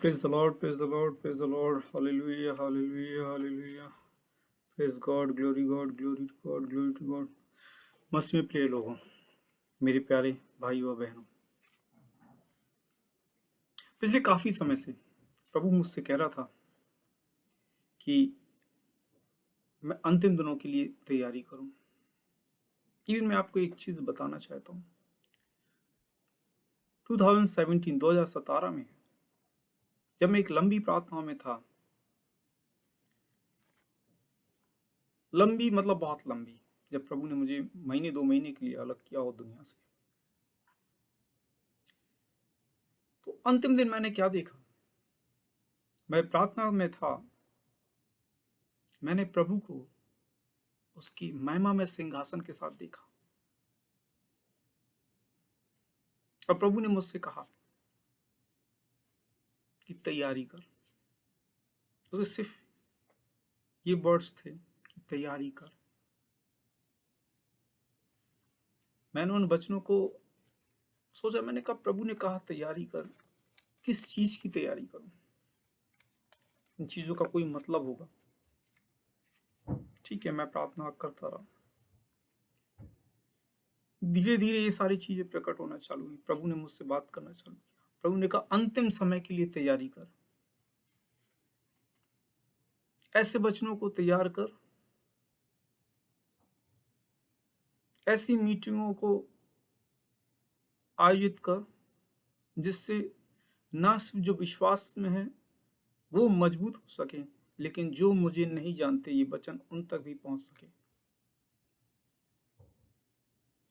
Praise the Lord, praise the Lord, praise the Lord. Hallelujah, hallelujah, hallelujah. Praise God, glory God, glory to God, glory to God. मसीह में प्रिय लोगों, मेरे प्यारे भाइयों और बहनों, पिछले काफी समय से प्रभु मुझसे कह रहा था कि मैं अंतिम दिनों के लिए तैयारी करूं। इवन मैं आपको एक चीज बताना चाहता हूं। 2017 में जब मैं एक लंबी प्रार्थना में था, लंबी मतलब बहुत लंबी, जब प्रभु ने मुझे महीने 2 महीने के लिए अलग किया हो दुनिया से, तो अंतिम दिन मैंने क्या देखा? मैं प्रार्थना में था, मैंने प्रभु को उसकी महिमा में सिंहासन के साथ देखा और प्रभु ने मुझसे कहा कि तैयारी कर। तो सिर्फ ये वर्ड्स थे कि तैयारी कर। मैंने उन वचनों को सोचा, मैंने कहा प्रभु ने कहा तैयारी कर, किस चीज की तैयारी करूं? इन चीजों का कोई मतलब होगा। ठीक है, मैं प्रार्थना करता रहा। धीरे धीरे ये सारी चीजें प्रकट होना चालू हुई। प्रभु ने मुझसे बात करना चालू किया। प्रभु ने कहा अंतिम समय के लिए तैयारी कर, ऐसे वचनों को तैयार कर, ऐसी मीटिंगों को आयोजित कर जिससे ना सिर्फ जो विश्वास में है वो मजबूत हो सके, लेकिन जो मुझे नहीं जानते ये वचन उन तक भी पहुंच सके।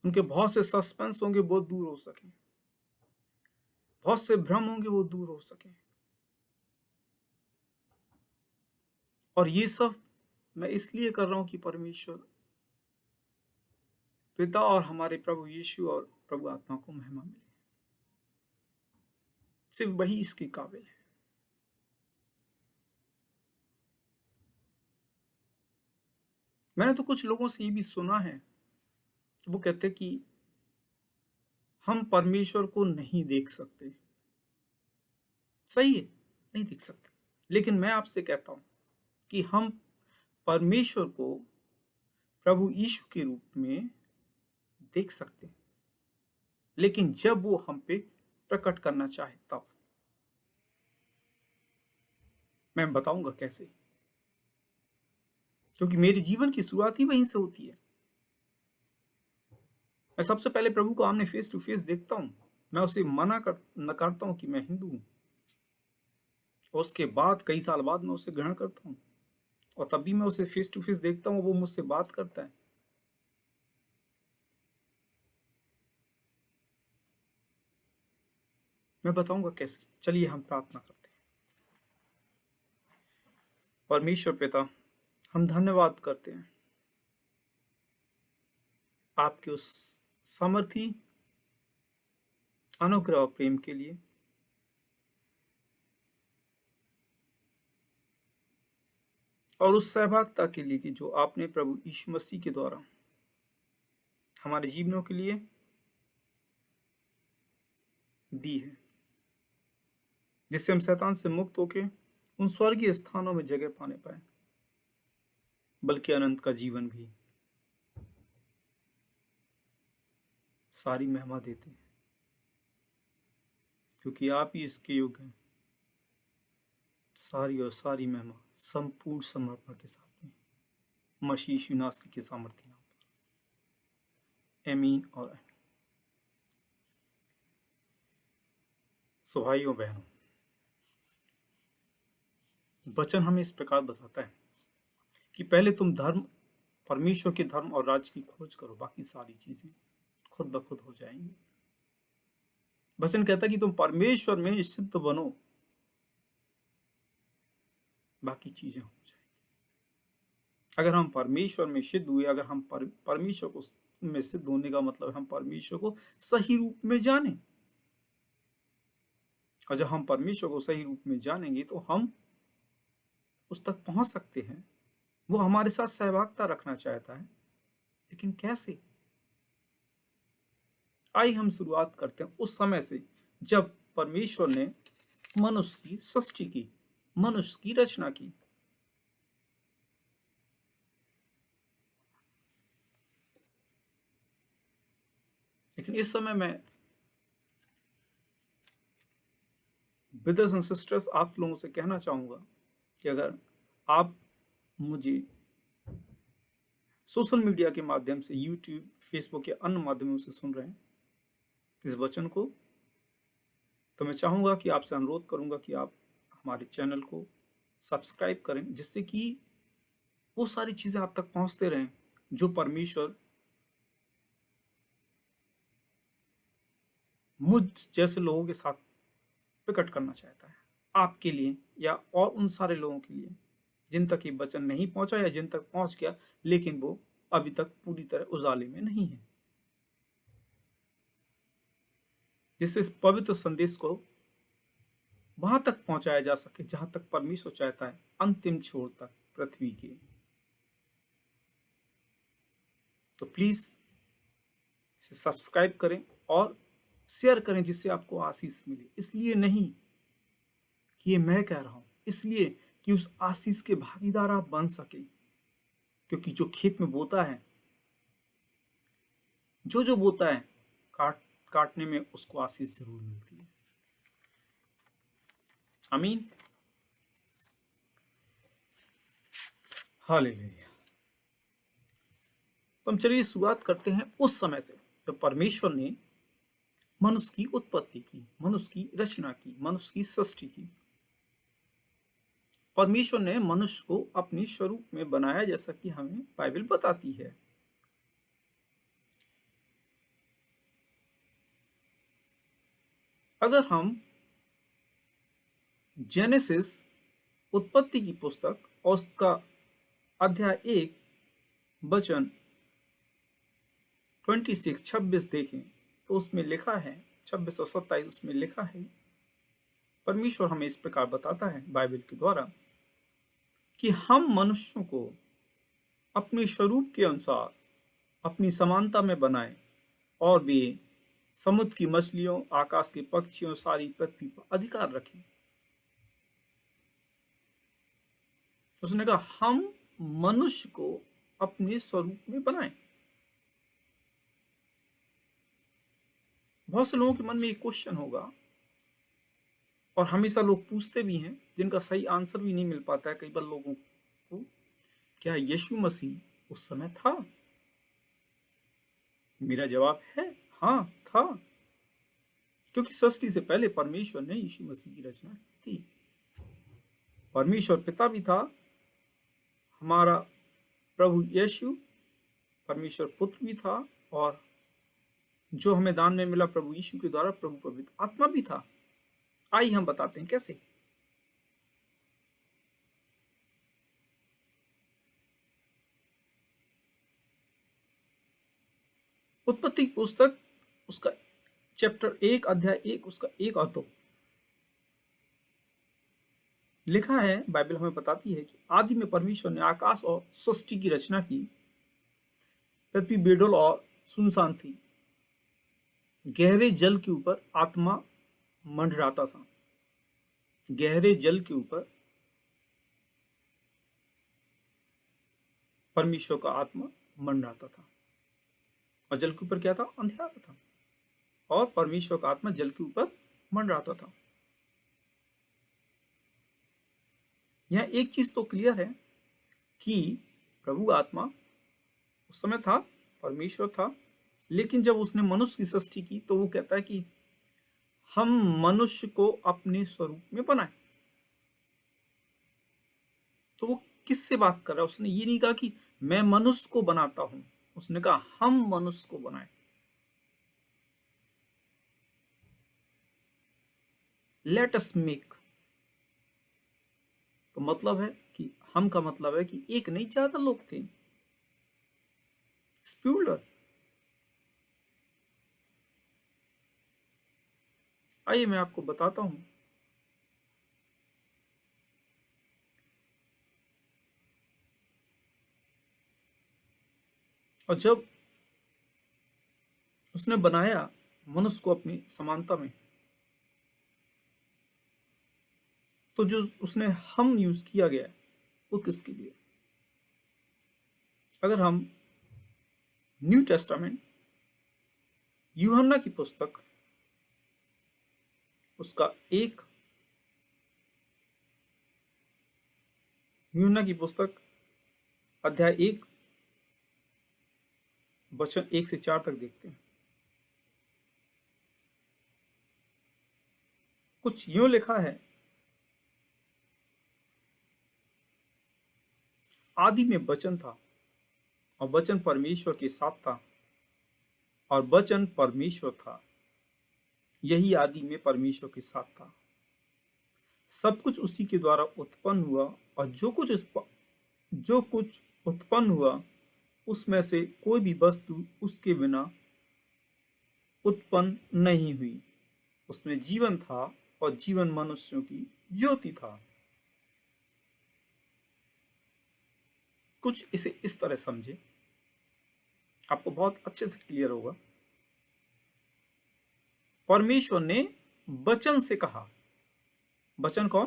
उनके बहुत से सस्पेंस होंगे वो दूर हो सके, बहुत से भ्रम होंगे वो दूर हो सके। और ये सब मैं इसलिए कर रहा हूं कि परमेश्वर पिता और हमारे प्रभु यीशु और प्रभु आत्मा को महिमा मिले। सिर्फ वही इसके काबिल है। मैंने तो कुछ लोगों से ये भी सुना है, वो कहते कि हम परमेश्वर को नहीं देख सकते। सही है, नहीं देख सकते, लेकिन मैं आपसे कहता हूं कि हम परमेश्वर को प्रभु यीशु के रूप में देख सकते हैं, लेकिन जब वो हम पे प्रकट करना चाहे तब। मैं बताऊंगा कैसे, क्योंकि मेरे जीवन की शुरुआत ही वहीं से होती है। मैं सबसे पहले प्रभु को आमने फेस टू फेस देखता हूं। मैं उसे नकारता हूं कि मैं हिंदू हूं। उसके बाद कई साल बाद मैं उसे ग्रहण करता हूं, और तब भी मैं उसे फेस टू फेस देखता हूं, वो मुझसे बात करता है। मैं बताऊंगा कैसे। चलिए हम प्रार्थना करते हैं। परमेश्वर पिता, हम धन्यवाद करते हैं आपके उस सामर्थी अनुग्रह और प्रेम के लिए, और उस सहभागिता के लिए कि जो आपने प्रभु यीशु मसीह के द्वारा हमारे जीवनों के लिए दी है, जिससे हम शैतान से मुक्त होके उन स्वर्गीय स्थानों में जगह पाने पाए, बल्कि अनंत का जीवन भी। सारी महिमा देते हैं क्योंकि आप ही इसके योग्य हैं। सारी और सारी महिमा संपूर्ण समर्पण के साथ में मसीह यीशु नासरी के सामर्थ्य नाम पर, आमीन और आमीन। सो भाइयों बहनों, वचन हमें इस प्रकार बताता है कि पहले तुम परमेश्वर के धर्म और राज्य की खोज करो, बाकी सारी चीजें खुद ब खुद हो जाएंगी। वचन कहता है कि तुम परमेश्वर में सिद्ध बनो, बाकी चीजें हो जाएंगी। अगर हम परमेश्वर में सिद्ध हुए, अगर हम परमेश्वर को में सिद्ध होने का मतलब हम परमेश्वर को सही रूप में जाने, और जब हम परमेश्वर को सही रूप में जानेंगे तो हम उस तक पहुंच सकते हैं। वो हमारे साथ सहभागिता रखना चाहता है, लेकिन कैसे? आइए हम शुरुआत करते हैं उस समय से जब परमेश्वर ने मनुष्य की सृष्टि की, मनुष्य की रचना की। लेकिन इस समय मैं ब्रदर्स एंड सिस्टर्स आप लोगों से कहना चाहूंगा कि अगर आप मुझे सोशल मीडिया के माध्यम से यूट्यूब, फेसबुक या अन्य माध्यमों से सुन रहे हैं इस वचन को, तो मैं चाहूंगा कि आपसे अनुरोध करूंगा कि आप हमारे चैनल को सब्सक्राइब करें, जिससे कि वो सारी चीजें आप तक पहुंचते रहें जो परमेश्वर मुझ जैसे लोगों के साथ प्रकट करना चाहता है, आपके लिए या और उन सारे लोगों के लिए जिन तक ये वचन नहीं पहुंचा या जिन तक पहुंच गया लेकिन वो अभी तक पूरी तरह उजाले में नहीं है, जिससे इस पवित्र संदेश को वहां तक पहुंचाया जा सके जहां तक परमेश्वर चाहता है, अंतिम छोर तक पृथ्वी के। तो प्लीज इसे सब्सक्राइब करें और शेयर करें जिससे आपको आशीष मिले। इसलिए नहीं कि ये मैं कह रहा हूं, इसलिए कि उस आशीष के भागीदार आप बन सके, क्योंकि जो खेत में बोता है, जो बोता है, काटने में उसको आशीष जरूर मिलती है। आमीन, हालेलुया। तो हम चलिए शुरुआत करते हैं उस समय से जब परमेश्वर ने मनुष्य की उत्पत्ति की, मनुष्य की रचना की, मनुष्य की सृष्टि की। परमेश्वर ने मनुष्य को अपने स्वरूप में बनाया, जैसा कि हमें बाइबल बताती है। अगर हम जेनेसिस उत्पत्ति की पुस्तक और उसका अध्याय 1 वचन 26 देखें तो उसमें लिखा है, 26 और 27 उसमें लिखा है, परमेश्वर हमें इस प्रकार बताता है बाइबल के द्वारा कि हम मनुष्यों को अपने स्वरूप के अनुसार अपनी समानता में बनाएं और वे समुद्र की मछलियों, आकाश के पक्षियों, सारी पृथ्वी पर अधिकार रखें। उसने कहा हम मनुष्य को अपने स्वरूप में बनाएं। बहुत से लोगों के मन में एक क्वेश्चन होगा और हमेशा लोग पूछते भी हैं, जिनका सही आंसर भी नहीं मिल पाता है कई बार लोगों को, क्या यीशु मसीह उस समय था? मेरा जवाब है हाँ, था, क्योंकि सृष्टि से पहले परमेश्वर ने यीशु मसीह की रचना की थी। परमेश्वर पिता भी था, हमारा प्रभु यीशु परमेश्वर पुत्र भी था, और जो हमें दान में मिला प्रभु यीशु के द्वारा, प्रभु पवित्र आत्मा भी था। आइए हम बताते हैं कैसे। उत्पत्ति की पुस्तक उसका चैप्टर 1 अध्याय 1 उसका 1 और 2 लिखा है, बाइबल हमें बताती है कि आदि में परमेश्वर ने आकाश और सृष्टि की रचना की। पृथ्वी बेडोल और सुनसान थी, गहरे जल के ऊपर आत्मा मंडराता था। गहरे जल के ऊपर परमेश्वर का आत्मा मंडराता था, और जल के ऊपर क्या था? अंधेरा था, और परमेश्वर का आत्मा जल के ऊपर मंडराता था। यह एक चीज तो क्लियर है कि प्रभु आत्मा उस समय था, परमेश्वर था, लेकिन जब उसने मनुष्य की सृष्टि की तो वो कहता है कि हम मनुष्य को अपने स्वरूप में बनाए। तो वो किससे बात कर रहा है? उसने ये नहीं कहा कि मैं मनुष्य को बनाता हूं, उसने कहा हम मनुष्य को बनाए। लेट अस मेक, तो मतलब है कि हम का मतलब है कि एक नहीं, ज्यादा लोग थे। स्प्यूलर। आइए मैं आपको बताता हूं। और जब उसने बनाया मनुष्य को अपनी समानता में, तो जो उसने हम यूज किया गया है वो किसके लिए? अगर हम न्यू टेस्टामेंट यूहन्ना की पुस्तक उसका एक यूहन्ना की पुस्तक अध्याय 1 वचन 1 से 4 तक देखते हैं। कुछ यूं लिखा है, आदि में वचन था और वचन परमेश्वर के साथ था और वचन परमेश्वर था। यही आदि में परमेश्वर के साथ था। सब कुछ उसी के द्वारा उत्पन्न हुआ और जो कुछ उत्पन्न हुआ उसमें से कोई भी वस्तु उसके बिना उत्पन्न नहीं हुई। उसमें जीवन था और जीवन मनुष्यों की ज्योति था। कुछ इसे इस तरह समझे, आपको बहुत अच्छे से क्लियर होगा। परमेश्वर ने वचन से कहा, वचन कौन?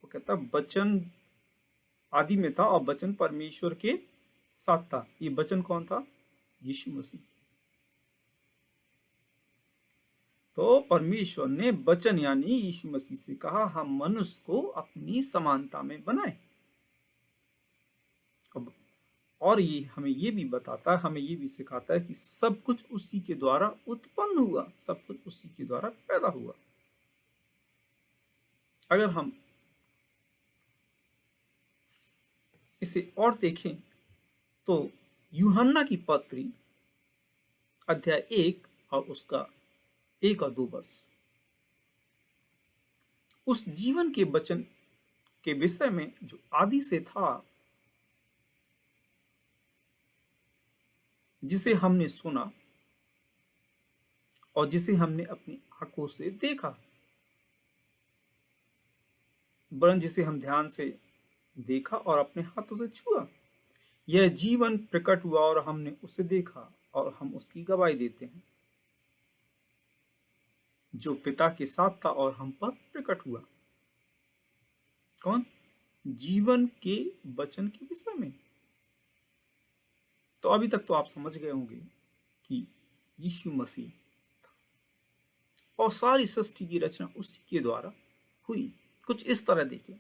वो कहता वचन आदि में था और वचन परमेश्वर के साथ था। ये वचन कौन था? यीशु मसीह। तो परमेश्वर ने वचन यानी यीशु मसीह से कहा हम मनुष्य को अपनी समानता में बनाए। और ये हमें ये भी बताता है, हमें ये भी सिखाता है कि सब कुछ उसी के द्वारा उत्पन्न हुआ, सब कुछ उसी के द्वारा पैदा हुआ। अगर हम इसे और देखें तो यूहन्ना की पत्री अध्याय 1 और उसका 1 और 2 वर्ष उस जीवन के वचन के विषय में जो आदि से था, जिसे हमने सुना और जिसे हमने अपनी आंखों से देखा, वरन जिसे हम ध्यान से देखा और अपने हाथों से छुआ। यह जीवन प्रकट हुआ और हमने उसे देखा और हम उसकी गवाही देते हैं, जो पिता के साथ था और हम पर प्रकट हुआ। कौन? जीवन के वचन के विषय में। तो अभी तक तो आप समझ गए होंगे कि यीशु मसीह था और सारी सृष्टि की रचना उसी के द्वारा हुई। कुछ इस तरह देखें,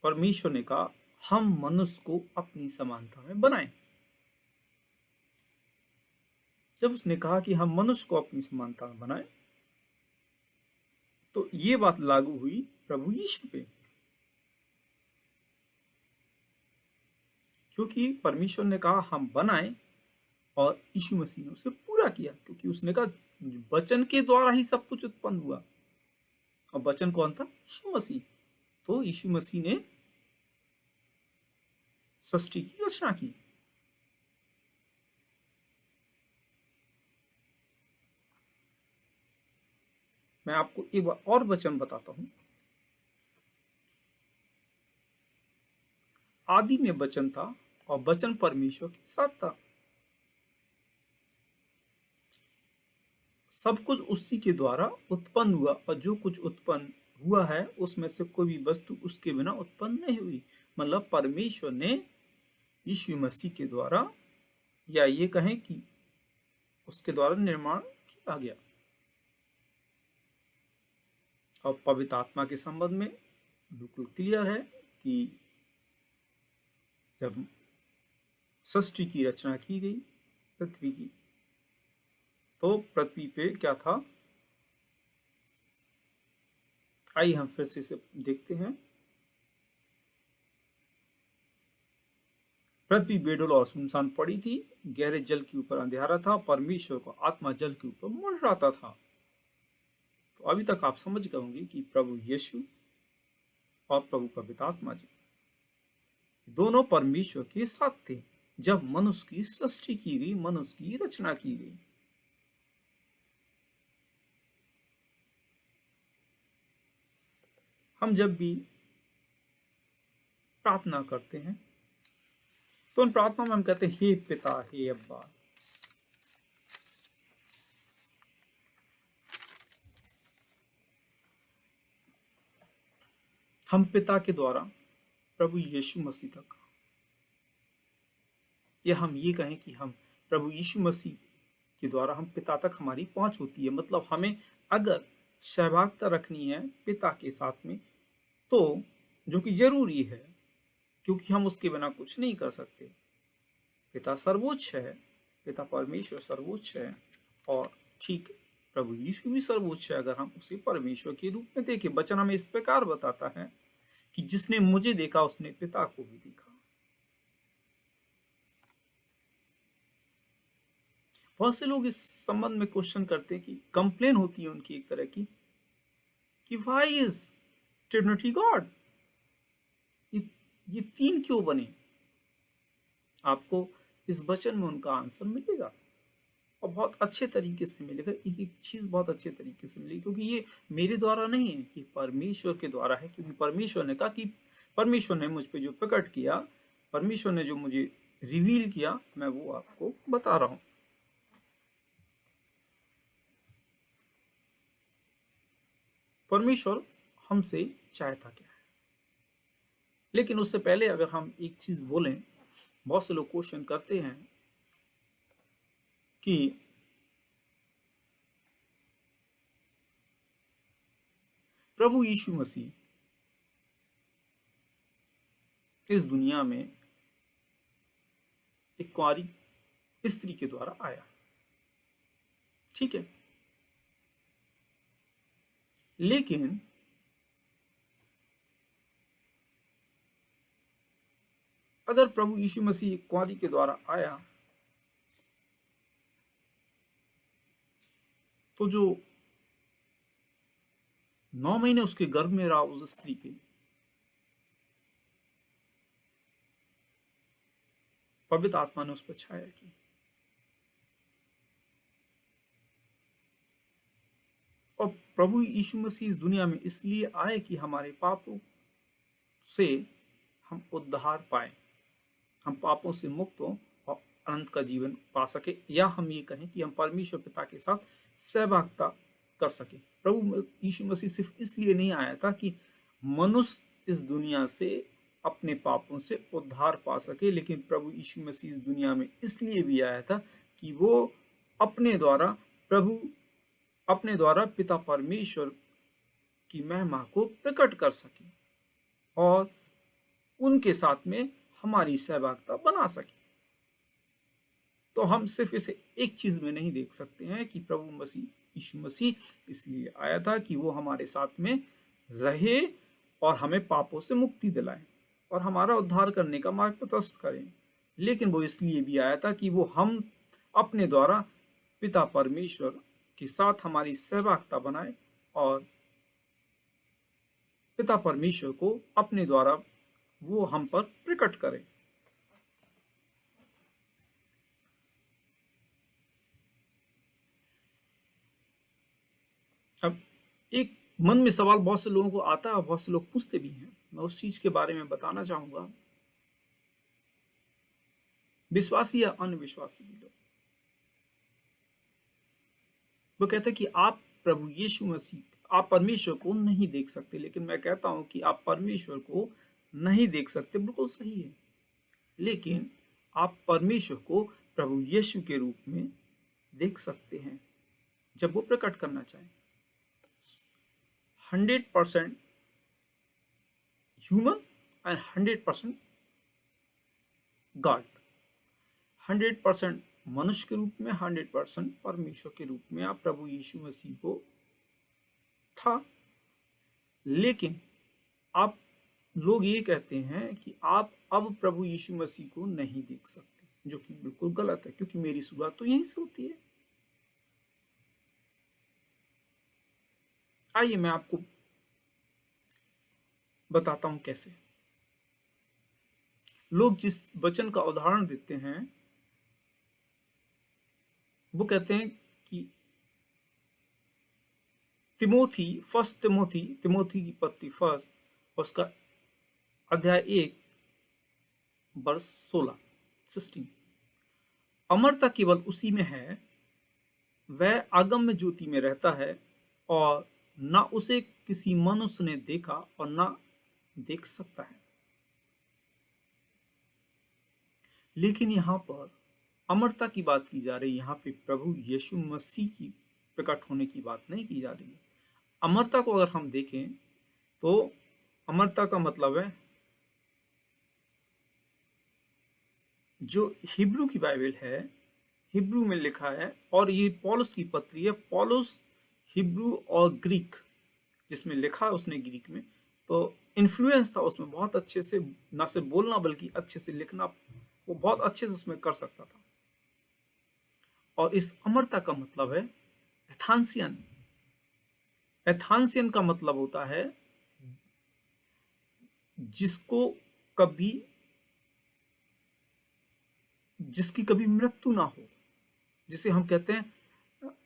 परमेश्वर ने कहा हम मनुष्य को अपनी समानता में बनाएं। जब उसने कहा कि हम मनुष्य को अपनी समानता में बनाएं, तो ये बात लागू हुई प्रभु यीशु पे, क्योंकि परमेश्वर ने कहा हम बनाएं और यीशु मसीह ने उसे पूरा किया, क्योंकि उसने कहा वचन के द्वारा ही सब कुछ उत्पन्न हुआ। और वचन कौन था? यीशु मसीह। तो यीशु मसीह ने सृष्टि की रचना की। मैं आपको एक बार और वचन बताता हूं। आदि में वचन था और वचन परमेश्वर के साथ था। सब कुछ उसी के द्वारा उत्पन्न हुआ और जो कुछ उत्पन्न हुआ है उसमें से कोई भी वस्तु उसके बिना उत्पन्न नहीं हुई। मतलब परमेश्वर ने यीशु मसीह के द्वारा, या ये कहें कि उसके द्वारा निर्माण किया गया। और पवित्र आत्मा के संबंध में बिल्कुल क्लियर है कि जब सृष्टि की रचना की गई पृथ्वी की, तो पृथ्वी पे क्या था? आइए हम फिर से इसे देखते हैं। पृथ्वी बेडौल और सुनसान पड़ी थी, गहरे जल के ऊपर अंधेरा था, परमेश्वर को आत्मा जल के ऊपर मंडराता था। तो अभी तक आप समझ गए होंगे कि प्रभु यीशु और प्रभु पवित्र आत्मा जी दोनों परमेश्वर के साथ थे जब मनुष्य की सृष्टि की गई, मनुष्य की रचना की गई। हम जब भी प्रार्थना करते हैं तो उन प्रार्थना में हम कहते हैं हे पिता, हे अब्बा। हम पिता के द्वारा प्रभु यीशु मसीह तक, या हम ये कहें कि हम प्रभु यीशु मसीह के द्वारा हम पिता तक हमारी पहुंच होती है। मतलब हमें अगर सहभागिता रखनी है पिता के साथ में, तो जो कि जरूरी है, क्योंकि हम उसके बिना कुछ नहीं कर सकते। पिता सर्वोच्च है, पिता परमेश्वर सर्वोच्च है, और ठीक प्रभु यीशु भी सर्वोच्च है अगर हम उसे परमेश्वर के रूप में देखें। वचन हमें इस प्रकार बताता है कि जिसने मुझे देखा उसने पिता को भी देखा। बहुत से लोग इस संबंध में क्वेश्चन करते हैं, कि कंप्लेन होती है उनकी एक तरह की, कि व्हाई इज ट्रिनिटी गॉड, ये तीन क्यों बने। आपको इस वचन में उनका आंसर मिलेगा, और बहुत अच्छे तरीके से मिलेगा। एक एक चीज बहुत अच्छे तरीके से मिलेगी, क्योंकि ये मेरे द्वारा नहीं है, कि परमेश्वर के द्वारा है। क्योंकि परमेश्वर ने कहा कि परमेश्वर ने मुझ पे जो प्रकट किया, परमेश्वर ने जो मुझे रिवील किया, मैं वो आपको बता रहा हूं। परमेश्वर हमसे चाहता क्या है। लेकिन उससे पहले अगर हम एक चीज बोलें, बहुत से लोग क्वेश्चन करते हैं कि प्रभु यीशु मसीह इस दुनिया में एक कुंवारी स्त्री के द्वारा आया, ठीक है, लेकिन अगर प्रभु यीशु मसीह एक कुंवारी के द्वारा आया, तो जो 9 महीने उसके गर्भ में रहा उस स्त्री के, पवित्र आत्मा ने उस पर छाया की, और प्रभु यीशु मसीह इस दुनिया में इसलिए आए कि हमारे पापों से हम उद्धार पाए, हम पापों से मुक्त हो और अनंत का जीवन पा सके, या हम ये कहें कि हम परमेश्वर पिता के साथ सहभागिता कर सके। प्रभु यीशु मसीह सिर्फ इसलिए नहीं आया था कि मनुष्य इस दुनिया से अपने पापों से उद्धार पा सके, लेकिन प्रभु यीशु मसीह इस दुनिया में इसलिए भी आया था कि वो अपने द्वारा पिता परमेश्वर की महिमा को प्रकट कर सके और उनके साथ में हमारी सहभागिता बना सके। तो हम सिर्फ इसे एक चीज में नहीं देख सकते हैं कि प्रभु यीशु मसीह इसलिए आया था कि वो हमारे साथ में रहे और हमें पापों से मुक्ति दिलाए और हमारा उद्धार करने का मार्ग प्रशस्त करें, लेकिन वो इसलिए भी आया था कि वो हम अपने द्वारा पिता परमेश्वर के साथ हमारी सहभागिता बनाए और पिता परमेश्वर को अपने द्वारा वो हम पर प्रकट करे। अब एक मन में सवाल बहुत से लोगों को आता है और बहुत से लोग पूछते भी हैं, मैं उस चीज के बारे में बताना चाहूंगा। विश्वासी या अनविश्वासी भी लोग, वो कहते हैं कि आप प्रभु यीशु मसीह, आप परमेश्वर को नहीं देख सकते, लेकिन मैं कहता हूं कि आप परमेश्वर को नहीं देख सकते, बिल्कुल सही है, लेकिन आप परमेश्वर को प्रभु यीशु के रूप में देख सकते हैं जब वो प्रकट करना चाहें। 100% ह्यूमन एंड 100% गॉड, 100% मनुष्य के रूप में, 100% परमेश्वर के रूप में आप प्रभु यीशु मसीह को था। लेकिन आप लोग ये कहते हैं कि आप अब प्रभु यीशु मसीह को नहीं देख सकते, जो कि बिल्कुल गलत है, क्योंकि मेरी शुरुआत तो यहीं से होती है। आइए मैं आपको बताता हूं कैसे। लोग जिस वचन का उदाहरण देते हैं वो कहते हैं कि तिमोथी की पत्री फर्स्ट, उसका अध्याय 1 वर्ष 16 अमरता केवल उसी में है, वह अगम्य ज्योति में रहता है और न उसे किसी मनुष्य ने देखा और न देख सकता है। लेकिन यहाँ पर अमरता की बात की जा रही है, यहाँ पे प्रभु यीशु मसीह की प्रकट होने की बात नहीं की जा रही है। अमरता को अगर हम देखें तो अमरता का मतलब है, जो हिब्रू की बाइबल है, हिब्रू में लिखा है, और ये पौलुस की पत्री है। पौलुस हिब्रू और ग्रीक जिसमें लिखा है उसने ग्रीक में, तो इन्फ्लुएंस था उसमें बहुत अच्छे से, ना सिर्फ बोलना बल्कि अच्छे से लिखना, वो बहुत अच्छे से उसमें कर सकता था। और इस अमरता का मतलब है एथांसियन। एथांसियन का मतलब होता है जिसको कभी, जिसकी कभी मृत्यु ना हो, जिसे हम कहते हैं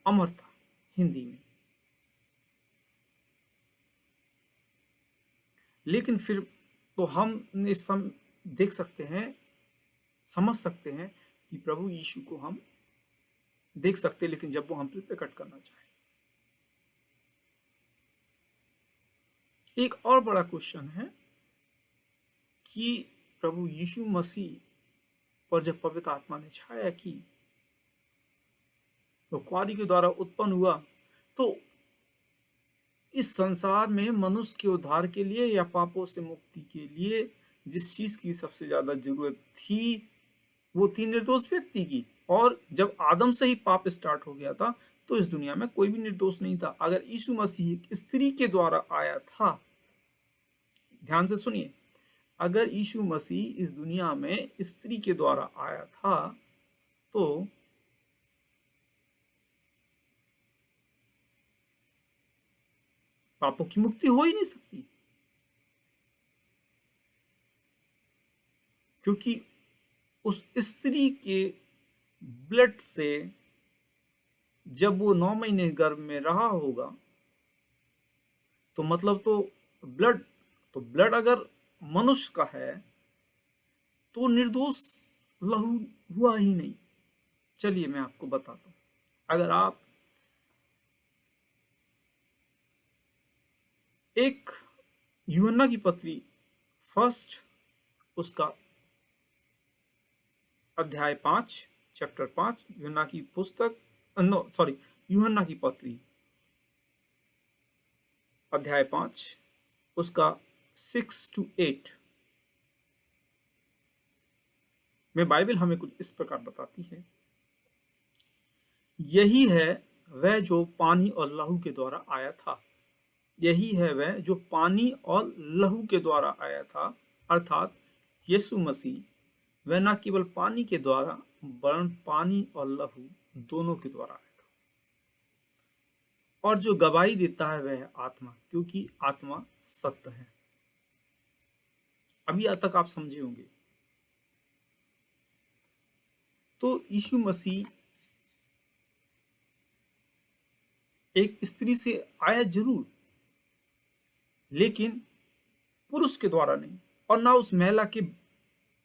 अमरता हिंदी में। लेकिन फिर तो हम इस सम देख सकते हैं, समझ सकते हैं कि प्रभु यीशु को हम देख सकते हैं, लेकिन जब वो हम पे प्रकट करना चाहे। एक और बड़ा क्वेश्चन है कि प्रभु यीशु मसीह पर जब पवित्र आत्मा ने छाया की, तो कुआरी के द्वारा उत्पन्न हुआ, तो इस संसार में मनुष्य के उद्धार के लिए या पापों से मुक्ति के लिए जिस चीज की सबसे ज्यादा जरूरत थी, वो थी निर्दोष व्यक्ति की। और जब आदम से ही पाप स्टार्ट हो गया था, तो इस दुनिया में कोई भी निर्दोष नहीं था। अगर यीशु मसीह एक स्त्री के द्वारा आया था, ध्यान से सुनिए, अगर यीशु मसीह इस दुनिया में स्त्री के द्वारा आया था, तो पापों की मुक्ति हो ही नहीं सकती, क्योंकि उस स्त्री के ब्लड से जब वो 9 महीने गर्भ में रहा होगा, तो मतलब तो ब्लड अगर मनुष्य का है तो निर्दोष लहू हुआ ही नहीं। चलिए मैं आपको बताता हूं। अगर आप एक यूहन्ना की पत्री फर्स्ट, उसका अध्याय 5, चैप्टर 5, यूहन्ना की पुस्तक, नो सॉरी, यूहन्ना की पत्री अध्याय 5, उसका 6 to 8 में बाइबल हमें कुछ इस प्रकार बताती है। यही है वह जो पानी और लहू के द्वारा आया था। यही है वह जो पानी और लहू के द्वारा आया था, अर्थात यीशु मसीह। वह न केवल पानी के द्वारा वरन पानी और लहू दोनों के द्वारा आया था। और जो गवाही देता है वह है आत्मा, क्योंकि आत्मा सत्य है। अभी तक आप समझे होंगे। तो यीशु मसीह एक स्त्री से आया जरूर, लेकिन पुरुष के द्वारा नहीं, और ना उस महिला के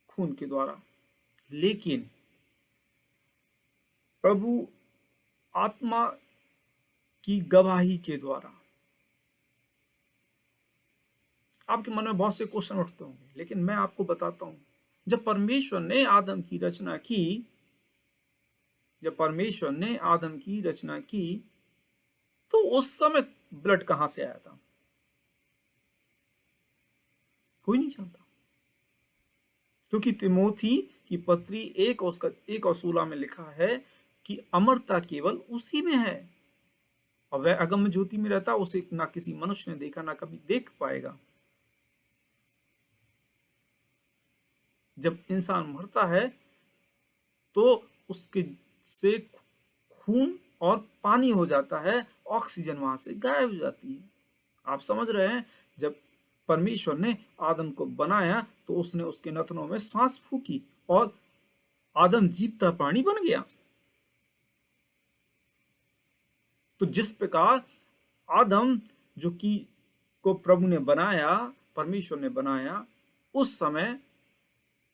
खून के द्वारा, लेकिन प्रभु आत्मा की गवाही के द्वारा। आपके मन में बहुत से क्वेश्चन उठते होंगे, लेकिन मैं आपको बताता हूं, जब परमेश्वर ने आदम की रचना की, जब परमेश्वर ने आदम की रचना की, तो उस समय ब्लड कहां से आया था? कोई नहीं जानता, क्योंकि तिमोथी की पत्री 1 उसका 1 और 16 में लिखा है कि अमरता केवल उसी में है, और वह अगम ज्योति में रहता, उसे ना किसी मनुष्य ने देखा, ना कभी देख पाएगा। जब इंसान मरता है तो उसके से खून और पानी हो जाता है, ऑक्सीजन वहां से गायब हो जाती है। आप समझ रहे हैं? जब परमेश्वर ने आदम को बनाया तो उसने उसके नथनों में सांस फूकी और आदम जीवता प्राणी बन गया। तो जिस प्रकार आदम जो कि को प्रभु ने बनाया, परमेश्वर ने बनाया, उस समय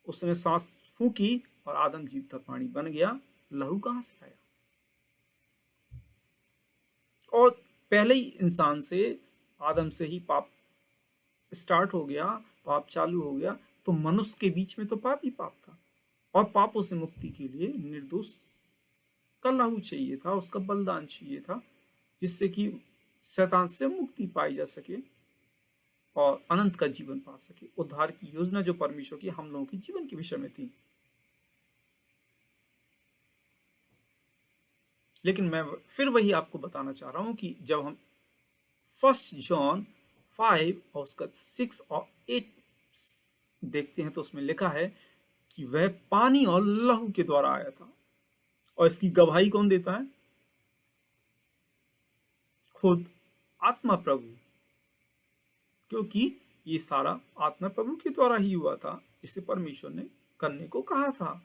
उसने सांस फूकी और आदम जीवता प्राणी बन गया। लहू कहां से आया? और पहले ही इंसान से, आदम से ही पाप स्टार्ट हो गया, पाप चालू हो गया, तो मनुष्य के बीच में तो पाप ही पाप था, और पापों से मुक्ति के लिए निर्दोष का लहू चाहिए था, उसका बलिदान चाहिए था, जिससे कि शैतान से मुक्ति पाई जा सके और अनंत का जीवन पा सके। उद्धार की योजना जो परमेश्वर की हम लोगों के जीवन के विषय में थी। लेकिन मैं फिर वही आपको बताना चाह रहा हूं कि जब हम 1 जॉन 5 और उसका 6 और 8 देखते हैं तो उसमें लिखा है कि वह पानी और लहू के द्वारा आया था, और इसकी गवाही कौन देता है? खुद आत्मा प्रभु, क्योंकि ये सारा आत्मा प्रभु के द्वारा ही हुआ था, जिसे परमेश्वर ने करने को कहा था।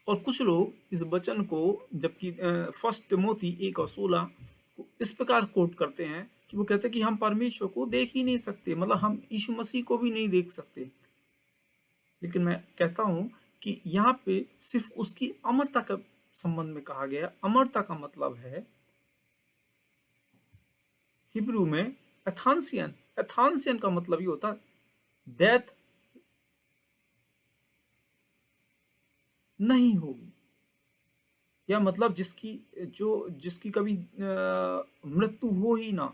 और कुछ लोग इस वचन को, जबकि 1 तिमोथी 1 और 16 को इस प्रकार कोट करते हैं कि वो कहते हैं कि हम परमेश्वर को देख ही नहीं सकते, मतलब हम यीशु मसीह को भी नहीं देख सकते। लेकिन मैं कहता हूं कि यहाँ पे सिर्फ उसकी अमरता का संबंध में कहा गया। अमरता का मतलब है हिब्रू में एथांसियन। एथांसियन का मतलब ये होता है डेथ नहीं होगी, या मतलब जिसकी कभी मृत्यु हो ही ना,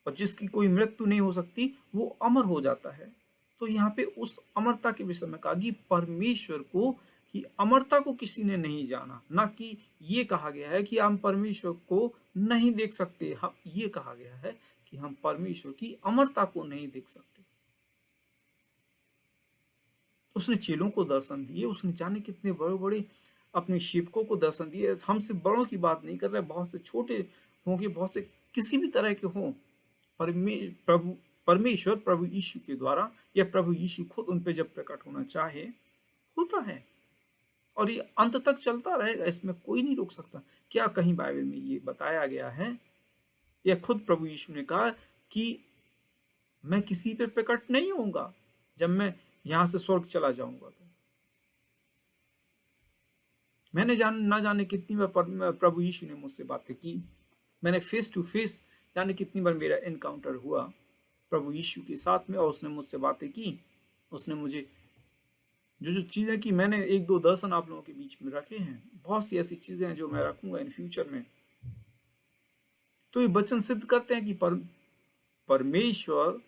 और जिसकी कोई मृत्यु नहीं हो सकती, वो अमर हो जाता है। तो यहाँ पे उस अमरता के विषय में कहा कि परमेश्वर को कि अमरता को किसी ने नहीं जाना, ना कि ये कहा गया है कि हम परमेश्वर को नहीं देख सकते। हम ये कहा गया है कि हम परमेश्वर की अमरता को नहीं देख सकते। उसने चेलों को दर्शन दिए, उसने जाने कितने बड़े बड़े अपने सेवकों को दर्शन दिए। हम सिर्फ बड़ों की बात नहीं कर रहे, बहुत से छोटे होंगे, बहुत से किसी भी तरह के हों, परमेश्वर प्रभु यीशु के द्वारा या प्रभु यीशु खुद उन पे जब प्रकट होना चाहे होता है, और ये अंत तक चलता रहेगा, इसमें कोई नहीं रोक सकता। क्या कहीं बाइबल में ये बताया गया है या खुद प्रभु यीशु ने कहा कि मैं किसी पे प्रकट नहीं होऊंगा जब मैं यहां से स्वर्ग चला जाऊंगा? तो मैंने ना जाने कितनी बार प्रभु यीशु ने मुझसे बातें की, मैंने फेस टू फेस जाने कितनी बार मेरा एनकाउंटर हुआ प्रभु यीशु के साथ में, और उसने मुझसे बातें की। उसने मुझे जो चीजें की, मैंने 1-2 दर्शन आप लोगों के बीच में रखे हैं, बहुत सी ऐसी चीजें हैं जो मैं रखूंगा इन फ्यूचर में। तो ये वचन सिद्ध करते हैं कि परमेश्वर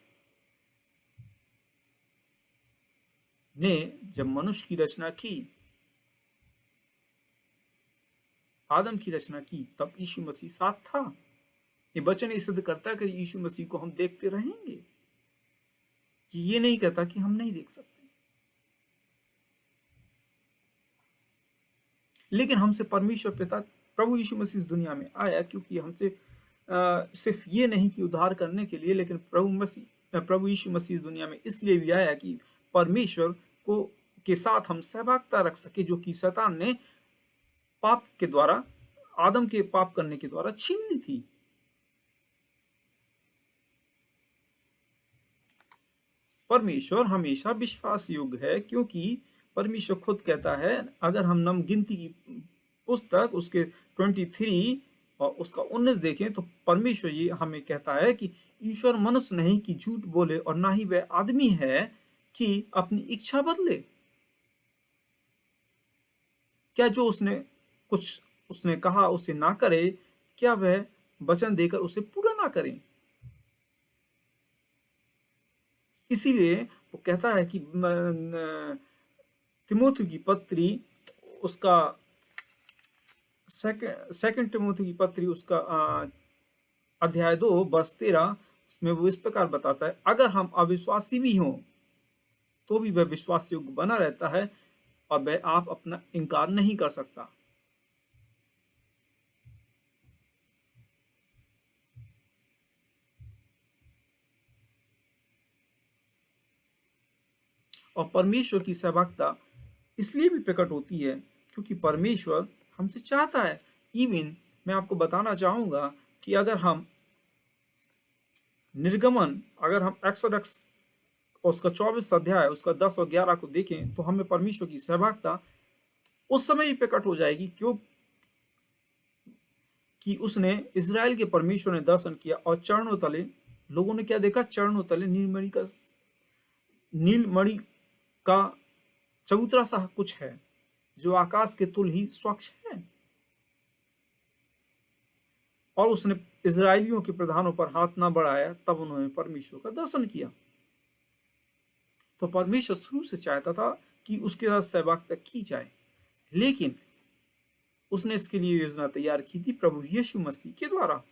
ने जब मनुष्य की रचना की, आदम की रचना की, तब यीशु मसीह साथ था। ये वचन ये सिद्ध करता है कि यीशु मसीह को हम देखते रहेंगे, कि ये नहीं कहता कि हम नहीं देख सकते। लेकिन हमसे परमेश्वर पिता प्रभु यीशु मसीह इस दुनिया में आया, क्योंकि हमसे सिर्फ ये नहीं कि उद्धार करने के लिए, लेकिन प्रभु यीशु मसीह इस दुनिया में इसलिए भी आया कि परमेश्वर को के साथ हम सहभागिता रख सके, जो कि शैतान ने पाप के द्वारा, आदम के पाप करने के द्वारा छीन ली थी। परमेश्वर हमेशा विश्वास योग्य है, क्योंकि परमेश्वर खुद कहता है, अगर हम नम गिनती की पुस्तक उसके 23 और उसका 19 देखें, तो परमेश्वर ये हमें कहता है कि ईश्वर मनुष्य नहीं कि झूठ बोले, और ना ही वह आदमी है कि अपनी इच्छा बदले। क्या जो उसने कहा उसे ना करे, क्या वह वचन देकर उसे पूरा ना करें? इसीलिए वो कहता है कि तिमोथी की पत्री उसका सेकंड तिमोथी की पत्री उसका अध्याय 2 वर्ष 13, उसमें वो इस प्रकार बताता है, अगर हम अविश्वासी भी हों तो भी वह विश्वास योग्य बना रहता है, और वह आप अपना इनकार नहीं कर सकता। और परमेश्वर की सहभागिता इसलिए भी प्रकट होती है क्योंकि परमेश्वर हमसे चाहता है। इवन मैं आपको बताना चाहूंगा कि अगर हम एक्सोडक्स और उसका 24 अध्याय उसका 10 और 11 को देखें तो हमें परमेश्वर की सहभागिता उस समय ही प्रकट हो जाएगी, क्यों कि उसने इज़राइल के परमेश्वर ने दर्शन किया और चरणों तले लोगों ने क्या देखा? चरणों तले नीलमणि का चबूतरा सा कुछ है जो आकाश के तुल ही स्वच्छ है। और उसने इजरायलियों के प्रधानों पर हाथ ना बढ़ाया, तब उन्होंने परमेश्वर का दर्शन किया। तो परमेश्वर शुरू से चाहता था कि उसके साथ सहभागिता की जाए, लेकिन उसने इसके लिए योजना तैयार की थी प्रभु यीशु मसीह के द्वारा।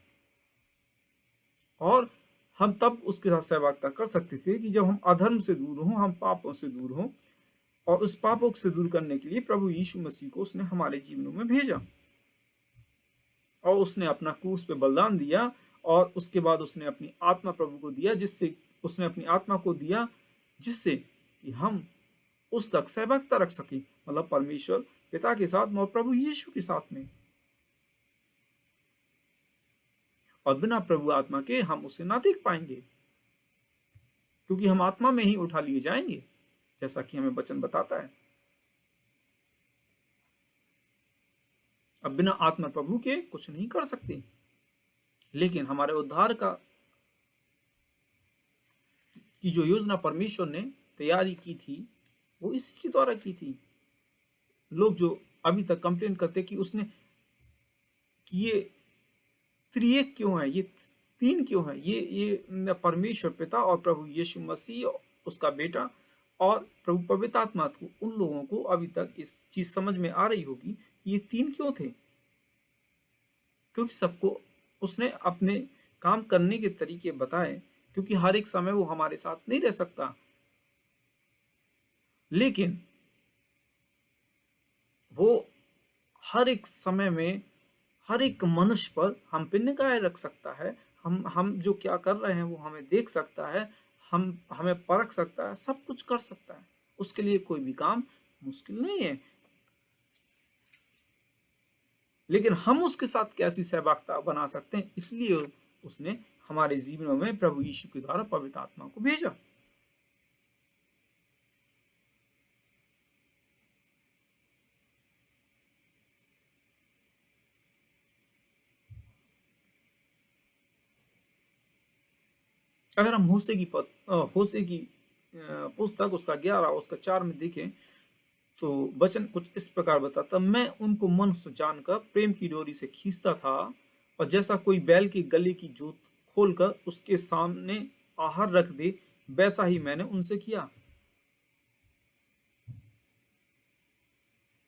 और हम तब उसके साथ सहभागिता कर सकते थे कि जब हम अधर्म से दूर हों, हम पापों से दूर हों, और उस पापों से दूर करने के लिए प्रभु यीशु मसीह को उसने हमारे जीवनों में भेजा और उसने अपना क्रूस पे बलिदान दिया। और उसके बाद उसने अपनी आत्मा प्रभु को दिया, जिससे उसने अपनी आत्मा को दिया जिससे कि हम उस तक सहभागिता रख सके, मतलब परमेश्वर पिता के साथ और प्रभु यीशु के साथ में। और बिना प्रभु आत्मा के हम उसे ना देख पाएंगे, क्योंकि हम आत्मा में ही उठा लिए जाएंगे, जैसा कि हमें वचन बताता है। अब बिना आत्मा प्रभु के कुछ नहीं कर सकते। लेकिन हमारे उद्धार की जो योजना परमेश्वर ने तैयारी की थी, वो इसी के द्वारा की थी। लोग जो अभी तक कंप्लेन करते कि उसने कि ये त्रिएक क्यों है, ये तीन क्यों है, ये परमेश्वर पिता और प्रभु यीशु मसीह उसका बेटा और प्रभु पवित्र आत्मा, उन लोगों को अभी तक इस चीज समझ में आ रही होगी ये तीन क्यों थे, क्योंकि सबको उसने अपने काम करने के तरीके बताए, क्योंकि हर एक समय वो हमारे साथ नहीं रह सकता। लेकिन वो हर एक समय में हर एक मनुष्य पर हम पे निगाह रख सकता है। हम जो क्या कर रहे हैं वो हमें देख सकता है, हमें परख सकता है, सब कुछ कर सकता है। उसके लिए कोई भी काम मुश्किल नहीं है। लेकिन हम उसके साथ कैसी सहभागिता बना सकते हैं, इसलिए उसने हमारे जीवनों में प्रभु यीशु के द्वारा पवित्र आत्मा को भेजा। अगर हम होशे की पुस्तक उसका 11 उसका 4 में देखें तो वचन कुछ इस प्रकार बताता, मैं उनको मन से जानकर प्रेम की डोरी से खींचता था, और जैसा कोई बैल की गले की जोत खोलकर उसके सामने आहार रख दे, वैसा ही मैंने उनसे किया।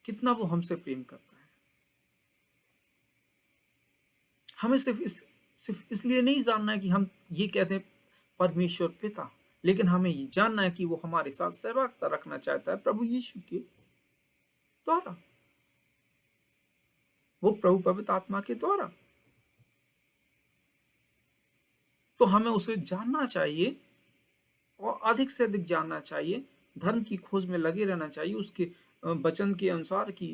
कितना वो हमसे प्रेम करता है। हमें सिर्फ इसलिए नहीं जानना है कि हम ये कहते हैं परमेश्वर पिता, लेकिन हमें ये जानना है कि वो हमारे साथ सहभागिता रखना चाहता है प्रभु यीशु के द्वारा, वो प्रभु पवित्र आत्मा के द्वारा। तो हमें उसे जानना चाहिए और अधिक से अधिक जानना चाहिए, धर्म की खोज में लगे रहना चाहिए, उसके वचन के अनुसार कि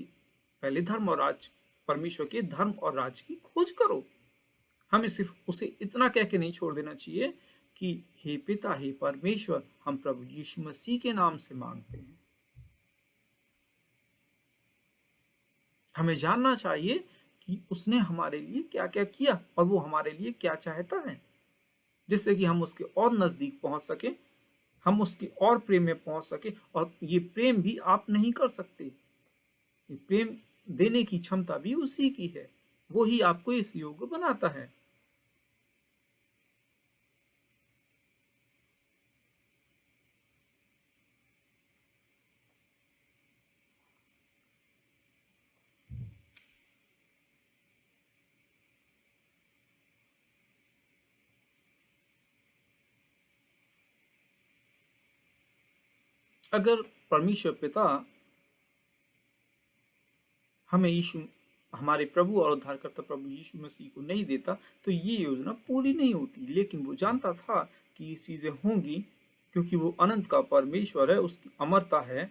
पहले धर्म और राज, परमेश्वर के धर्म और राज की खोज करो। हमें सिर्फ उसे इतना कह के नहीं छोड़ देना चाहिए कि हे पिता, हे परमेश्वर, हम प्रभु यीशु मसीह के नाम से मांगते हैं। हमें जानना चाहिए कि उसने हमारे लिए क्या क्या किया और वो हमारे लिए क्या चाहता है, जिससे कि हम उसके और नजदीक पहुंच सके, हम उसके और प्रेम में पहुंच सके। और ये प्रेम भी आप नहीं कर सकते, ये प्रेम देने की क्षमता भी उसी की है, वो ही आपको इस योग्य बनाता है। अगर परमेश्वर पिता हमें यीशु, हमारे प्रभु और उद्धारकर्ता प्रभु यीशु मसीह को नहीं देता, तो ये योजना पूरी नहीं होती। लेकिन वो जानता था कि ये चीजें होंगी, क्योंकि वो अनंत का परमेश्वर है, उसकी अमरता है।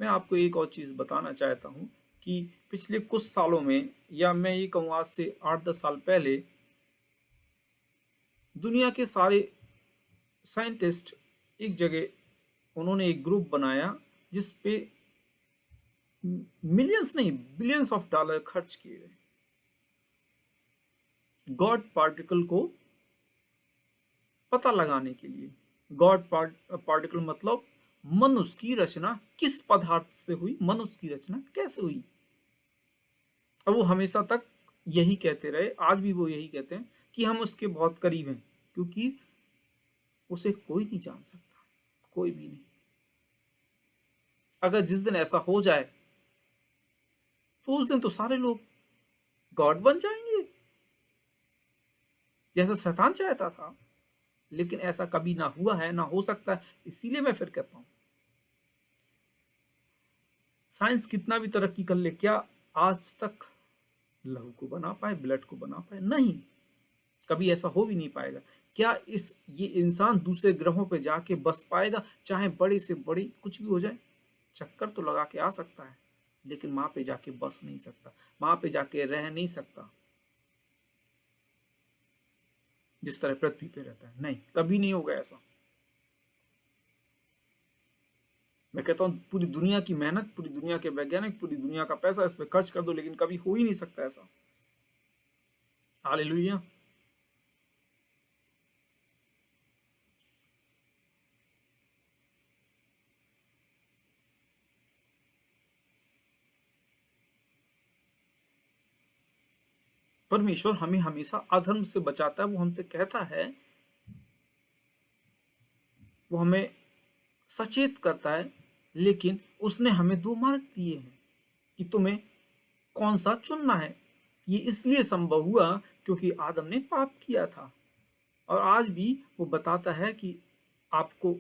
मैं आपको एक और चीज बताना चाहता हूँ कि पिछले कुछ सालों में, या मैं ये कहूँ आज से 8-10 साल पहले, दुनिया के सारे साइंटिस्ट एक जगह उन्होंने एक ग्रुप बनाया जिस पे मिलियंस नहीं बिलियंस ऑफ डॉलर खर्च किए गए गॉड पार्टिकल को पता लगाने के लिए। गॉड पार्टिकल मतलब मनुष्य की रचना किस पदार्थ से हुई, मनुष्य की रचना कैसे हुई। और वो हमेशा तक यही कहते रहे, आज भी वो यही कहते हैं कि हम उसके बहुत करीब हैं, क्योंकि उसे कोई नहीं जान सकता, कोई भी नहीं। अगर जिस दिन ऐसा हो जाए तो उस दिन तो सारे लोग गॉड बन जाएंगे, जैसा शैतान चाहता था। लेकिन ऐसा कभी ना हुआ है, ना हो सकता है। इसीलिए मैं फिर कहता हूं, साइंस कितना भी तरक्की कर ले, क्या आज तक लहू को बना पाए, ब्लड को बना पाए? नहीं, कभी ऐसा हो भी नहीं पाएगा। क्या ये इंसान दूसरे ग्रहों पे जाके बस पाएगा? चाहे बड़े से बड़ी कुछ भी हो जाए, चक्कर तो लगा के आ सकता है, लेकिन वहां पे जाके बस नहीं सकता, वहां पे जाके रह नहीं सकता जिस तरह पृथ्वी पे रहता है। नहीं, कभी नहीं होगा ऐसा। मैं कहता हूं पूरी दुनिया की मेहनत, पूरी दुनिया के वैज्ञानिक, पूरी दुनिया का पैसा इस पे खर्च कर दो, लेकिन कभी हो ही नहीं सकता ऐसा। हालेलुया। परमेश्वर हमें हमेशा अधर्म से बचाता है। वो हमसे कहता है, वो हमें सचेत करता है, लेकिन उसने हमें दो मार्ग दिए हैं कि तुम्हें कौन सा चुनना है। ये इसलिए संभव हुआ क्योंकि आदम ने पाप किया था, और आज भी वो बताता है कि आपको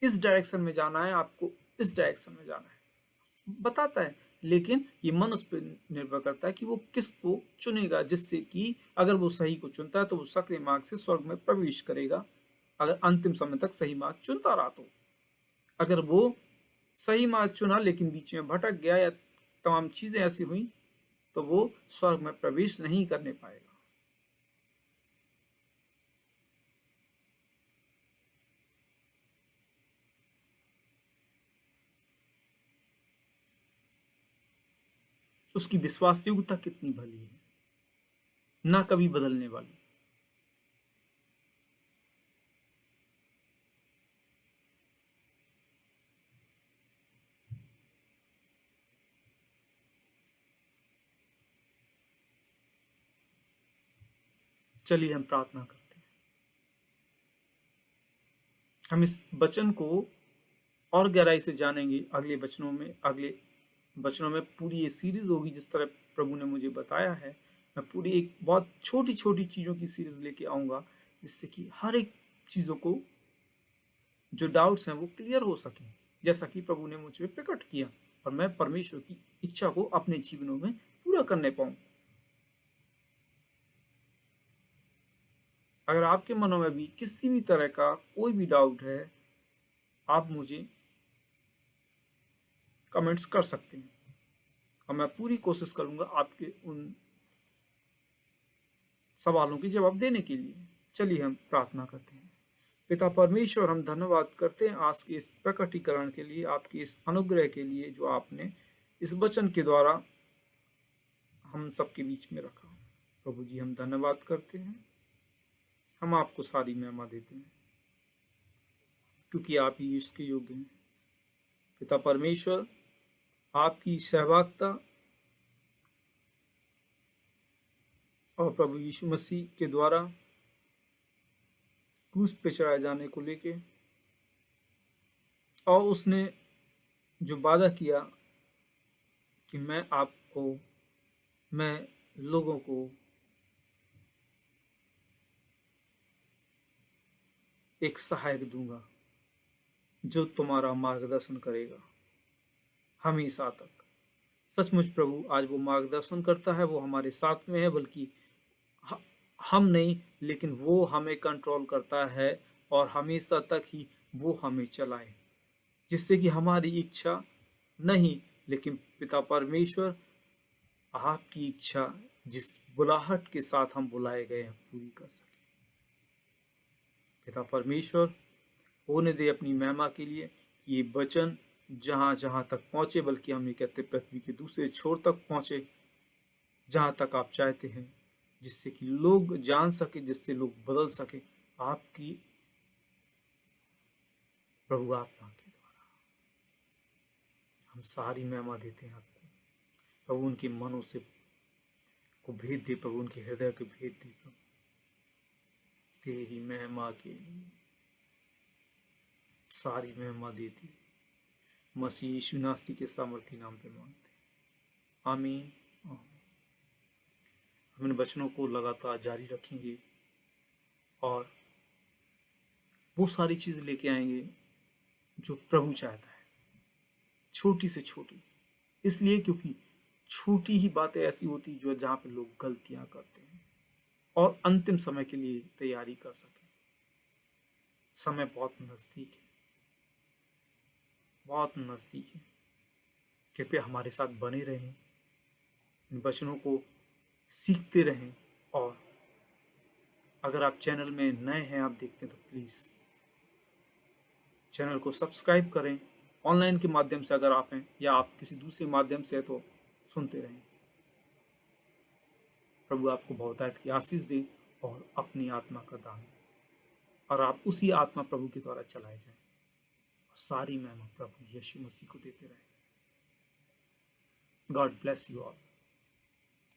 इस डायरेक्शन में जाना है, आपको इस डायरेक्शन में जाना है, बताता है। लेकिन ये मनुष्य पर निर्भर करता है कि वो किसको चुनेगा, जिससे कि अगर वो सही को चुनता है तो वो सक्रिय मार्ग से स्वर्ग में प्रवेश करेगा, अगर अंतिम समय तक सही मार्ग चुनता रहा तो। अगर वो सही मार्ग चुना लेकिन बीच में भटक गया या तमाम चीजें ऐसी हुई, तो वो स्वर्ग में प्रवेश नहीं करने पाएगा। उसकी विश्वास योग्यता कितनी भली है, ना कभी बदलने वाली। चलिए हम प्रार्थना करते हैं। हम इस वचन को और गहराई से जानेंगे अगले वचनों में पूरी ये सीरीज होगी जिस तरह प्रभु ने मुझे बताया है। मैं पूरी एक बहुत छोटी छोटी चीजों की सीरीज लेके आऊंगा, जिससे कि हर एक चीजों को जो डाउट्स हैं वो क्लियर हो सके, जैसा कि प्रभु ने मुझे प्रकट किया, और मैं परमेश्वर की इच्छा को अपने जीवनों में पूरा करने पाऊं। अगर आपके मनों में भी किसी भी तरह का कोई भी डाउट है, आप मुझे कमेंट्स कर सकते हैं, और मैं पूरी कोशिश करूंगा आपके उन सवालों की जवाब देने के लिए। चलिए हम प्रार्थना करते हैं। पिता परमेश्वर, हम धन्यवाद करते हैं आज के इस प्रकटीकरण के लिए, आपके इस अनुग्रह के लिए जो आपने इस वचन के द्वारा हम सबके बीच में रखा। प्रभु जी, हम धन्यवाद करते हैं, हम आपको सारी महिमा देते हैं, क्योंकि आप ही इसके योग्य हैं। पिता परमेश्वर, आपकी सहभागिता और प्रभु यीशु मसीह के द्वारा क्रूस पे चढ़ाए जाने को लेके, और उसने जो वादा किया कि मैं लोगों को एक सहायक दूंगा जो तुम्हारा मार्गदर्शन करेगा हमेशा तक। सचमुच प्रभु, आज वो मार्गदर्शन करता है, वो हमारे साथ में है, बल्कि हम नहीं, लेकिन वो हमें कंट्रोल करता है, और हमेशा तक ही वो हमें चलाए, जिससे कि हमारी इच्छा नहीं, लेकिन पिता परमेश्वर आपकी इच्छा जिस बुलाहट के साथ हम बुलाए गए हैं पूरी कर सके। पिता परमेश्वर होने दे अपनी महिमा के लिए कि ये वचन जहाँ जहाँ तक पहुँचे, बल्कि हम ये कहते पृथ्वी के दूसरे छोर तक पहुँचे, जहाँ तक आप चाहते हैं, जिससे कि लोग जान सके, जिससे लोग बदल सके आपकी प्रभु आत्मा के द्वारा। हम सारी महिमा देते हैं आपको प्रभु। उनके मनों से को भेद दे प्रभु, उनके हृदय को भेद दे प्रभु, तेरी महिमा के लिए सारी महिमा देती मसीह यीशु नासरी के सामर्थी नाम पे मांगते हैं, आमीन। हम इन वचनों को लगातार जारी रखेंगे और वो सारी चीज लेके आएंगे जो प्रभु चाहता है, छोटी से छोटी, इसलिए क्योंकि छोटी ही बातें ऐसी होती जो जहां पे लोग गलतियां करते हैं और अंतिम समय के लिए तैयारी कर सके। समय बहुत नजदीक है, बहुत नजदीक है। कृपया हमारे साथ बने रहें, इन वचनों को सीखते रहें, और अगर आप चैनल में नए हैं, आप देखते हैं, तो प्लीज चैनल को सब्सक्राइब करें। ऑनलाइन के माध्यम से अगर आप हैं या आप किसी दूसरे माध्यम से है तो सुनते रहें। प्रभु आपको बहुतायत की आशीष दे और अपनी आत्मा का दान, और आप उसी आत्मा प्रभु के द्वारा चलाए जाएं, और सारी महिमा प्रभु यीशु मसीह को देते रहें। God bless you all.